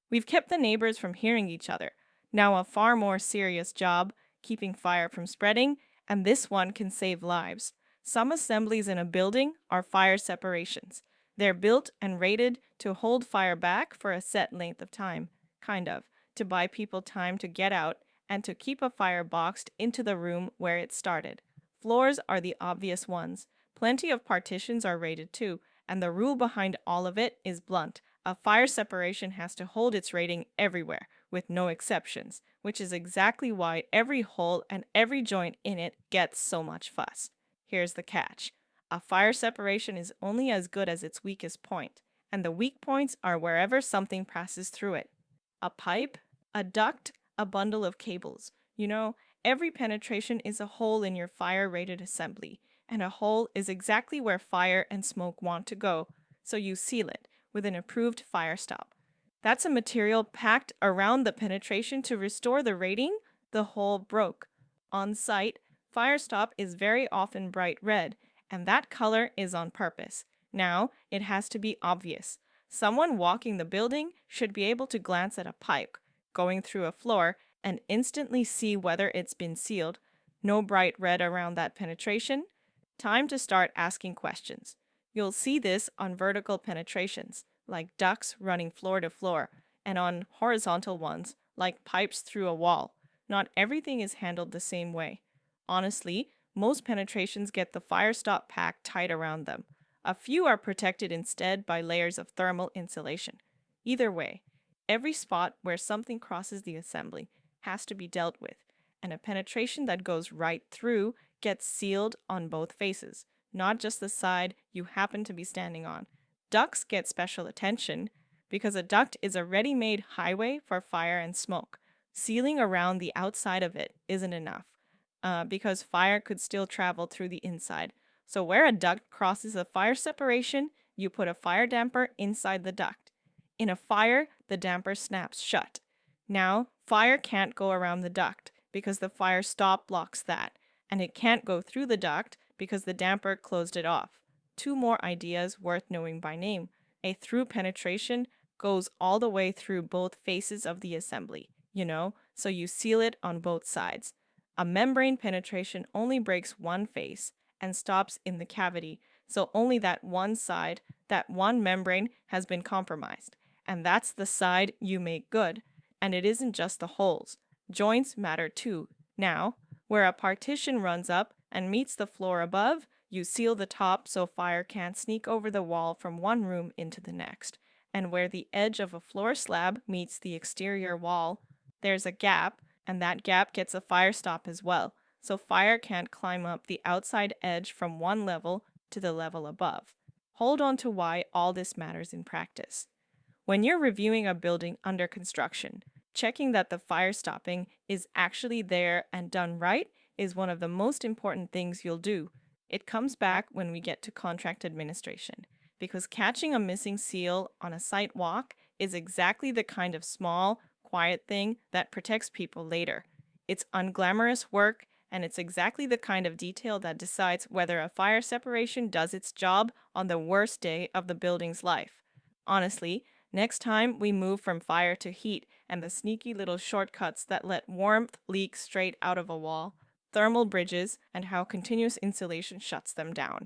We've kept the neighbors from hearing each other. Now, a far more serious job, keeping fire from spreading, and this one can save lives. Some assemblies in a building are fire separations. They're built and rated to hold fire back for a set length of time, kind of, to buy people time to get out and to keep a fire boxed into the room where it started. Floors are the obvious ones. Plenty of partitions are rated too, and the rule behind all of it is blunt. A fire separation has to hold its rating everywhere, with no exceptions, which is exactly why every hole and every joint in it gets so much fuss. Here's the catch. A fire separation is only as good as its weakest point, and the weak points are wherever something passes through it. A pipe, a duct, a bundle of cables. Every penetration is a hole in your fire-rated assembly, and a hole is exactly where fire and smoke want to go, so you seal it with an approved fire stop. That's a material packed around the penetration to restore the rating the hole broke. On site, fire stop is very often bright red, and that color is on purpose. Now, it has to be obvious. Someone walking the building should be able to glance at a pipe going through a floor and instantly see whether it's been sealed. No bright red around that penetration. Time to start asking questions. You'll see this on vertical penetrations, like ducts running floor to floor, and on horizontal ones, like pipes through a wall. Not everything is handled the same way. Honestly, most penetrations get the fire stop pack tight around them. A few are protected instead by layers of thermal insulation. Either way, every spot where something crosses the assembly has to be dealt with, and a penetration that goes right through gets sealed on both faces, not just the side you happen to be standing on. Ducts get special attention because a duct is a ready-made highway for fire and smoke. Sealing around the outside of it isn't enough because fire could still travel through the inside. So where a duct crosses a fire separation, you put a fire damper inside the duct. In a fire, the damper snaps shut. Now, fire can't go around the duct because the fire stop blocks that, and it can't go through the duct because the damper closed it off. Two more ideas worth knowing by name. A through penetration goes all the way through both faces of the assembly, so you seal it on both sides. A membrane penetration only breaks one face and stops in the cavity, so only that one side, that one membrane has been compromised, and that's the side you make good. And it isn't just the holes. Joints matter too. Now, where a partition runs up and meets the floor above, you seal the top so fire can't sneak over the wall from one room into the next. And where the edge of a floor slab meets the exterior wall, there's a gap, and that gap gets a fire stop as well, so fire can't climb up the outside edge from one level to the level above. Hold on to why all this matters in practice. When you're reviewing a building under construction, checking that the fire stopping is actually there and done right is one of the most important things you'll do. It comes back when we get to contract administration, because catching a missing seal on a site walk is exactly the kind of small, quiet thing that protects people later. It's unglamorous work, and it's exactly the kind of detail that decides whether a fire separation does its job on the worst day of the building's life. Honestly, next time we move from fire to heat and the sneaky little shortcuts that let warmth leak straight out of a wall, thermal bridges, and how continuous insulation shuts them down.